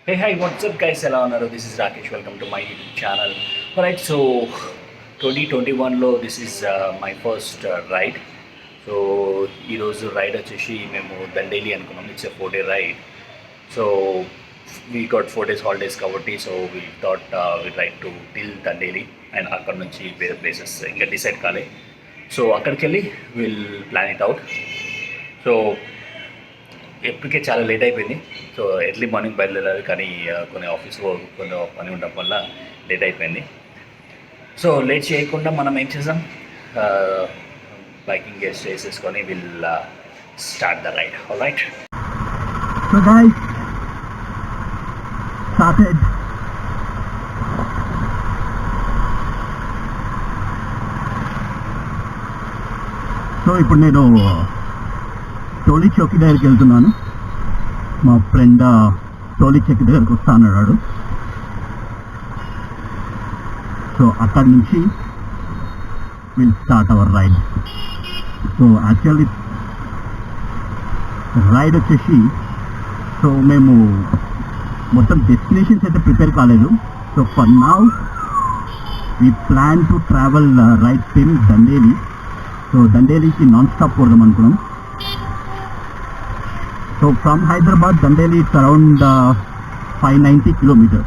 Hey, hi, what's up, guys? Hello, this is Rakesh. Welcome to my YouTube channel. Alright, so 2021 lo this is my first ride. So ఈ రోజు ride వచ్చేసి మేము దండేలి అనుకున్నాం. It's a 4-day ride. So we got 4 days holidays కాబట్టి so we thought we ride to till Dandeli and అక్కడ నుంచి వేరే places ఇంకా డిసైడ్ కాలే. సో అక్కడికి వెళ్ళి will plan it out. So ఎప్పటికే చాలా లేట్ అయిపోయింది. సో ఎర్లీ మార్నింగ్ బయలుదేరాలి కానీ కొన్ని ఆఫీస్ వర్క్ కొన్ని పని ఉండడం వల్ల లేట్ అయిపోయింది. సో లేట్ చేయకుండా మనం ఏం చేసాం, బైకింగ్ గేస్ చేసేసుకొని will start the ride. Alright. So guys, started. So ఇప్పుడు నేను టోలీ చౌకీ దగ్గరికి వెళ్తున్నాను. మా ఫ్రెండ్ టోలీ చౌకీ దగ్గరికి వస్తా అన్నాడు. సో అక్కడి నుంచి will start our ride. So actually ride వచ్చేసి సో మేము మొత్తం డెస్టినేషన్స్ అయితే ప్రిపేర్ కాలేదు. So for now we plan to travel ride till Dandeli. So దండేలికి నాన్ స్టాప్ కొడదాం అనుకున్నాం. So from Hyderabad Dandeli it's around 590 kilometers.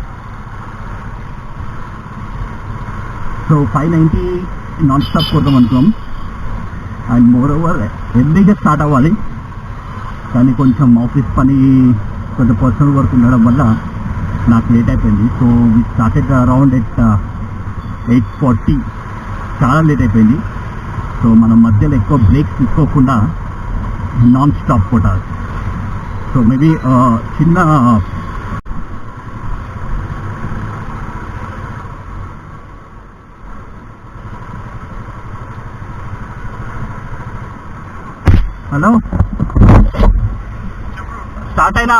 So 590 non stop కొడదాం అనుకున్నాం. అండ్ మోర్ ఓవర్ ఎర్లీగా స్టార్ట్ అవ్వాలి కానీ కొంచెం ఆఫీస్ పని కొంచెం పర్సనల్ వర్క్ ఉండడం వల్ల నాకు లేట్ అయిపోయింది. So we started around at 8:40. చాలా లేట్ అయిపోయింది. సో మనం మధ్యలో ఎక్కువ బ్రేక్స్ తీసుకోకుండా నాన్ స్టాప్ కొట్టాలి. సో మేబీ చిన్న హలో స్టార్ట్ అయినా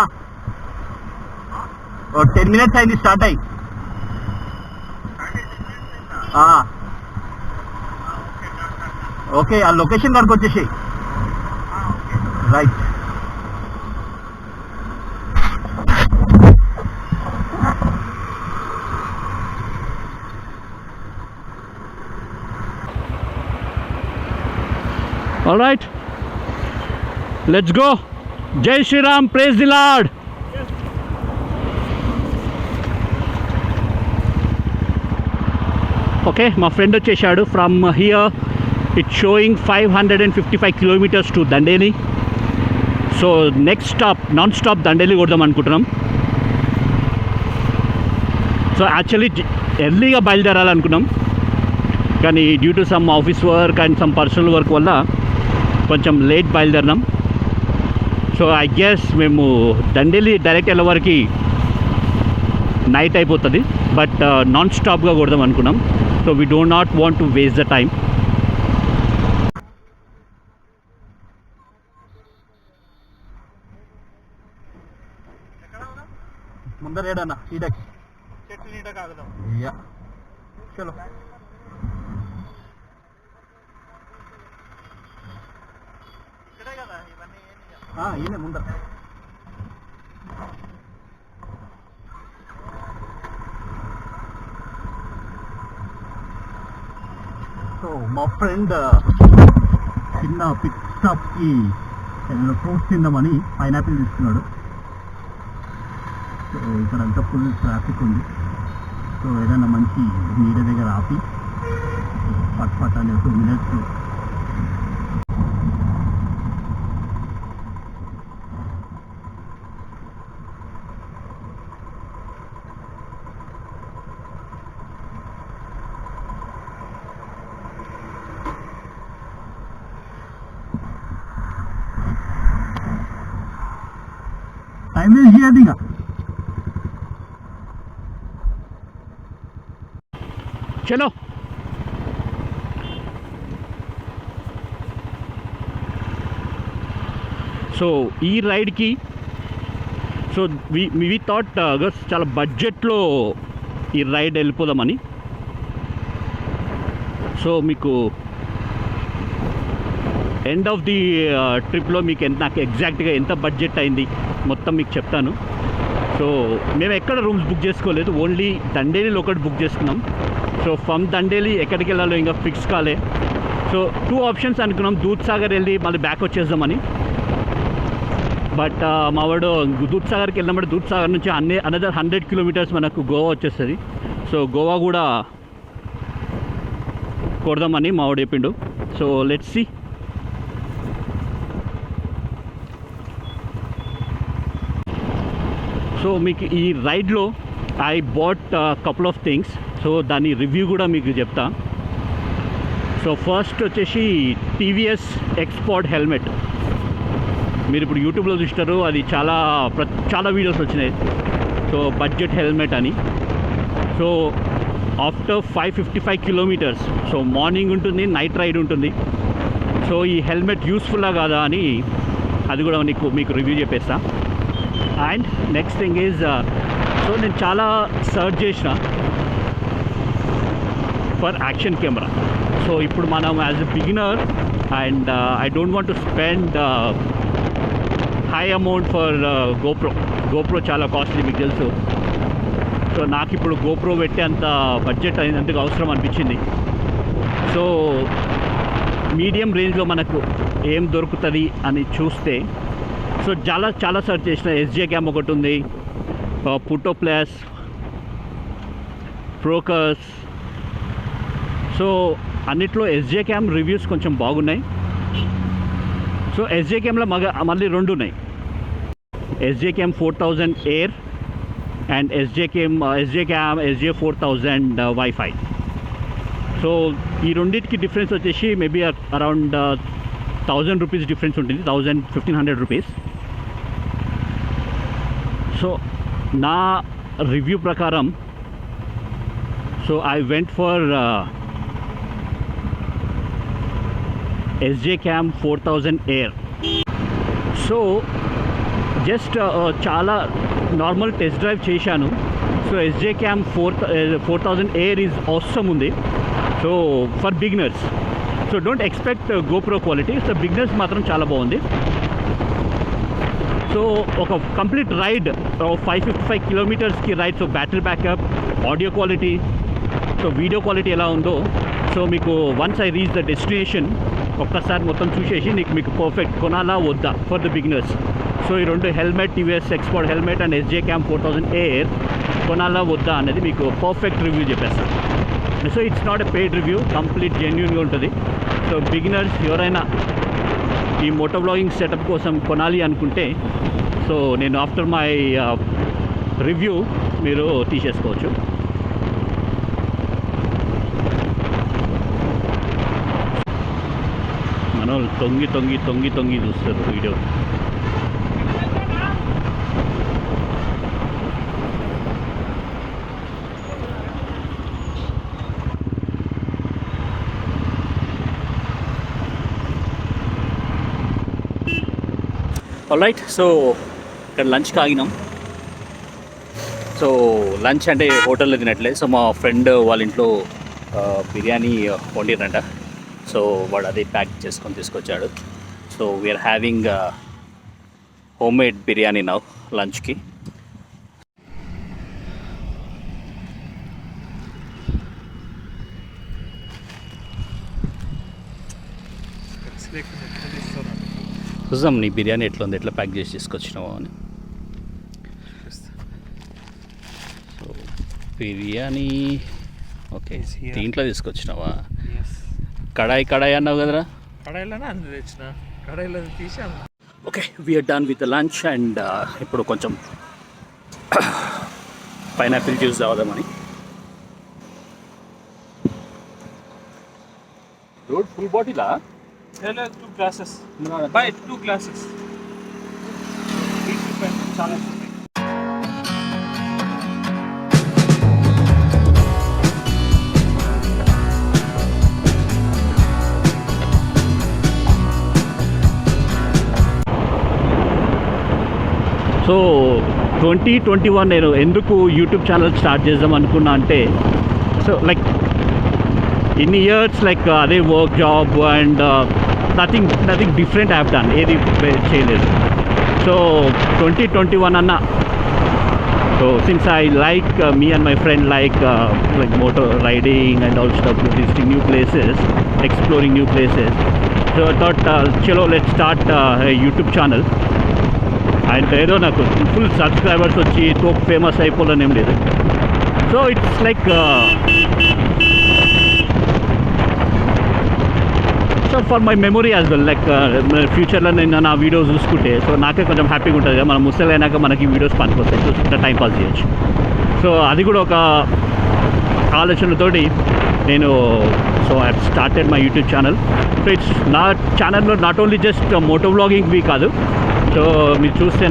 10 minutes అయింది స్టార్ట్ అయ్యి. ఓకే, ఆ లొకేషన్ కాడికి వచ్చేసి right. All right, let's go. Jai Shri Ram, praise the Lord. Okay, my friend వచ్చేసాడు. From here it's showing 555 kilometers to Dandeli. So next stop non-stop Dandeli కొడదాం అనుకుంటున్నాం. So actually ఎర్లీగా బయలుదేరాలనుకున్నాం కానీ due to some office work and some personal work వల్ల కొంచెం late బయలుదేరినాం. So I guess మేము Dandeli direct వెళ్ళే వరకు నైట్ అయిపోతుంది. బట్ నాన్ స్టాప్గా కొడదాం అనుకున్నాం. So we do not want to waste the time. ముందర ఏడన్నా ఈడకి చెట్టు నీడ కాగదాం. యా చలో. ఈయన ముందర. సో మా ఫ్రెండ్ చిన్న పిక్ స్టాప్కి ఫ్రూట్స్ తిందామని పైనాపిల్ తీసుకున్నాడు. సో ఇక్కడ అంతా ఫుల్ ట్రాఫిక్ ఉంది. సో ఏదైనా మంచి నీడ దగ్గర ఆపి పట్ అని 2 minutes టైం వేస్ట్ చేయద్దు ఇక. చలో. సో ఈ రైడ్కి సో వి థాట్ చాలా బడ్జెట్లో ఈ రైడ్ వెళ్ళిపోదామని. సో మీకు ఎండ్ ఆఫ్ ది ట్రిప్లో మీకు నాకు ఎగ్జాక్ట్గా ఎంత బడ్జెట్ అయింది మొత్తం మీకు చెప్తాను. సో మేము ఎక్కడ రూమ్స్ బుక్ చేసుకోలేదు, ఓన్లీ దండేలిలో ఒకటి బుక్ చేసుకున్నాం. సో ఫ్రమ్ దండేలి ఎక్కడికి వెళ్ళాలో ఇంకా ఫిక్స్ కాలే. సో 2 ఆప్షన్స్ అనుకున్నాం, దూద్సాగర్ వెళ్ళి మళ్ళీ బ్యాక్ వచ్చేద్దామని. బట్ మావాడు దూద్సాగర్కి వెళ్ళినప్పుడు దూద్సాగర్ నుంచి అనదర్ 100 కిలోమీటర్స్ మనకు గోవా వచ్చేస్తుంది. సో గోవా కూడా కొడదామని మావాడు చెప్పిండు. So let's see. సో మీకు ఈ రైడ్లో I bought couple of things. So దాని రివ్యూ కూడా మీకు చెప్తా. సో ఫస్ట్ వచ్చేసి TVS Xpod హెల్మెట్. మీరు ఇప్పుడు యూట్యూబ్లో చూస్తారు, అది చాలా వీడియోస్ వచ్చినాయి. సో బడ్జెట్ హెల్మెట్ అని. So after 555 kilometers, so morning ఉంటుంది, నైట్ రైడ్ ఉంటుంది. సో ఈ హెల్మెట్ యూస్ఫుల్లా కాదా అని అది కూడా మీకు రివ్యూ చెప్పేస్తా. And next thing is, so నేను చాలా సర్చ్ చేసిన ఫర్ యాక్షన్ కెమెరా. సో ఇప్పుడు మనం as a beginner and I don't want to spend high amount for GoPro చాలా కాస్ట్లీ, మీకు తెలుసు. సో నాకు ఇప్పుడు గోప్రో పెట్టే అంత బడ్జెట్ అయినందుకు అవసరం అనిపించింది. సో మీడియం రేంజ్లో మనకు ఏం దొరుకుతుంది అని చూస్తే, సో చాలా సర్చ్ చేసిన. Sjcam ఒకటి ఉంది, పుటో ప్లస్, ప్రోకస్. సో అన్నిట్లో Sjcam రివ్యూస్ కొంచెం బాగున్నాయి. సో Sjcamలో మళ్ళీ 2 ఉన్నాయి, Sjcam 4000 Air and Sjcam Sj4000 Wi-Fi. So ఈ రెండింటికి డిఫరెన్స్ వచ్చేసి మేబీ అరౌండ్ 1000 రూపీస్ డిఫరెన్స్ ఉంటుంది, 1500 రూపీస్. సో నా రివ్యూ ప్రకారం, so I went for Sjcam 4000 Air. So just చాలా నార్మల్ టెస్ట్ డ్రైవ్ చేశాను. So Sjcam 4000 Air is awesome ఉంది. So for beginners, so don't expect GoPro quality. So beginners మాత్రం చాలా బాగుంది. So ఒక కంప్లీట్ రైడ్ 555 కిలోమీటర్స్కి ride. So battery backup, audio quality, so video quality ఎలా ఉందో, సో మీకు once I reach the destination ఒక్కసారి మొత్తం చూసేసి మీకు పర్ఫెక్ట్ కొనాలా వద్దా ఫర్ ద బిగినర్స్. సో ఈ 2 helmet, TVS Xpod helmet and Sjcam 4000 Air కొనాలా వద్దా అనేది మీకు పర్ఫెక్ట్ రివ్యూ చెప్పేస్తాను. So it's not a paid review, complete జెన్యూన్గా ఉంటుంది. సో బిగినర్స్ ఎవరైనా ఈ మోటో వ్లాగింగ్ సెటప్ కోసం కొనాలి అనుకుంటే, సో నేను ఆఫ్టర్ మై రివ్యూ మీరు తీసేసుకోవచ్చు. మనం తొంగి చూస్తారు వీడియో. ఆల్రైట్, సో ఇక్కడ లంచ్కి ఆగినాం. సో లంచ్ అంటే హోటల్లో తినట్లేదు. సో మా ఫ్రెండ్ వాళ్ళ ఇంట్లో బిర్యానీ వండిరంట. సో వాడు అదే ప్యాక్ చేసుకొని తీసుకొచ్చాడు. So we are having home made biryani now లంచ్కి. చూద్దాం నీ బిర్యానీ ఎట్లా ఉంది, ఎట్లా ప్యాక్ చేసి తీసుకొచ్చినావో అని. సో బిర్యానీ ఓకే, దీంట్లో తీసుకొచ్చినావా? కడాయి అన్నావు కదరా? కడాయిలోనే అందు తెచ్చిన, కడాయిలో తీసాను. Okay, we're done with lunch and ఇప్పుడు కొంచెం పైనాపిల్ జ్యూస్ తాగుదామని. ఫుల్ బాటిలా? 2 glasses. Buy 2 glasses. చాలా సో 2021 నేను ఎందుకు యూట్యూబ్ ఛానల్ స్టార్ట్ చేద్దాం అనుకున్నా అంటే, సో లైక్ ఇన్ని ఇయర్స్ లైక్ అదే work job and nothing different have done, ఏది చేయలేదు. సో 2021 అన్న since I like me and my friend like motor riding and all stuff, visiting new places, exploring new places. So I thought, chalo, let's start a YouTube channel. And ఏదో నాకు full subscribers వచ్చి తోపు famous అయిపోవాలని ఏం లేదు. So it's like so for my memory as well, like ఫ్యూచర్లో నేను నా వీడియోస్ చూసుకుంటే సో నాకే కొంచెం హ్యాపీగా ఉంటుంది కదా, మనం ముసలి అయినాక మనకి వీడియోస్ పనికొస్తాయి, చూసుకుంటే టైం పాస్ చేయొచ్చు. సో అది కూడా ఒక ఆలోచనతోటి నేను so I started my YouTube channel. So it's నా ఛానల్లో నాట్ ఓన్లీ జస్ట్ మోటో వ్లాగింగ్వి కాదు. సో మీరు చూస్తే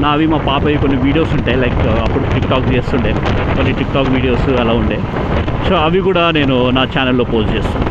నావి మా పాపవి కొన్ని వీడియోస్ ఉంటాయి, లైక్ అప్పుడు టిక్టాక్ చేస్తుండే కొన్ని టిక్టాక్ వీడియోస్ అలా ఉండే. సో అవి కూడా నేను నా ఛానల్లో పోస్ట్ చేస్తాను.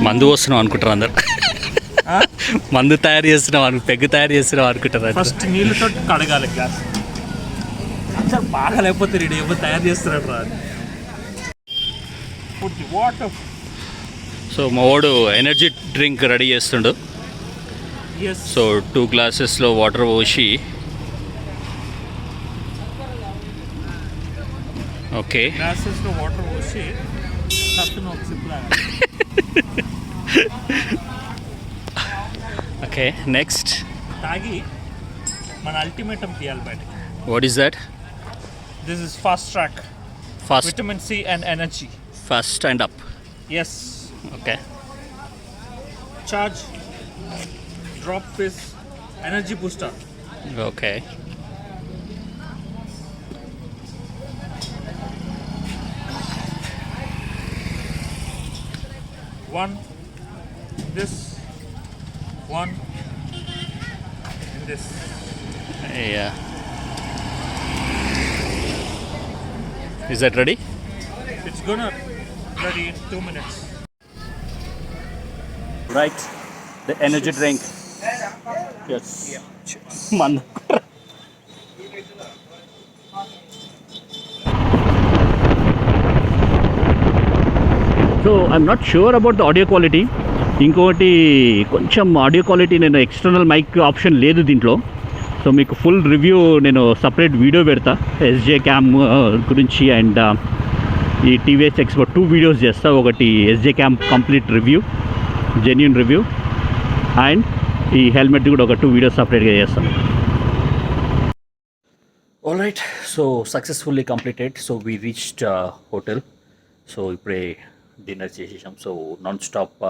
మందు వస్తున్నాం అనుకుంటారు అందరు, మందు తయారు చేస్తున్నాం పెగ్గు తయారు చేస్తున్నాం అనుకుంటారు. ఫస్ట్ నీళ్ళతో కడగాలి గ్లాస్, అసలు బాగా లేకపోతే రెడీ ఏమో తయారు చేస్తున్నాడు రా. వాటర్. సో మా వాడు ఎనర్జీ డ్రింక్ రెడీ చేస్తుండు. సో 2 గ్లాసెస్లో వాటర్ పోసి, ఓకే గ్లాసెస్లో వాటర్ పోసి కత్తును ఒక సిప్ లాగా. ఓకే నెక్స్ట్ తాగి మన అల్టిమేటం తీయాలి బయట. What is that? This is fast track, fast vitamin C and energy. Fast stand up. Yes. Okay. Charge, drop fizz, energy booster. Okay. One, this, one, and this. Yeah. Is that ready? It's gonna ready in 2 minutes. Right. The energy drink. Yes. Man. So I'm not sure about the audio quality. ఇంకోటి కొంచెం audio quality, నేను external mic option లేదు దీంట్లో. So మీకు full review నేను separate video పెడతా Sjcam గురించి, and ఈ Tvs Xpod 2 వీడియోస్ చేస్తా. ఒకటి Sjcam complete review, genuine review, and ఈ హెల్మెట్ కూడా ఒక 2 వీడియోస్ సపరేట్గా చేస్తాను. All right, so successfully completed. So we reached hotel. So ఇప్పుడే డిన్నర్ చేసేసాం. సో నాన్ స్టాప్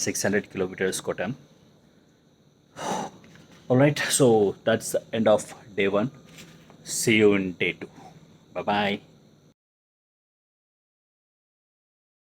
600 kilometers కొట్టాం. All right, so that's the end of day 1. See you in day 2. Bye bye.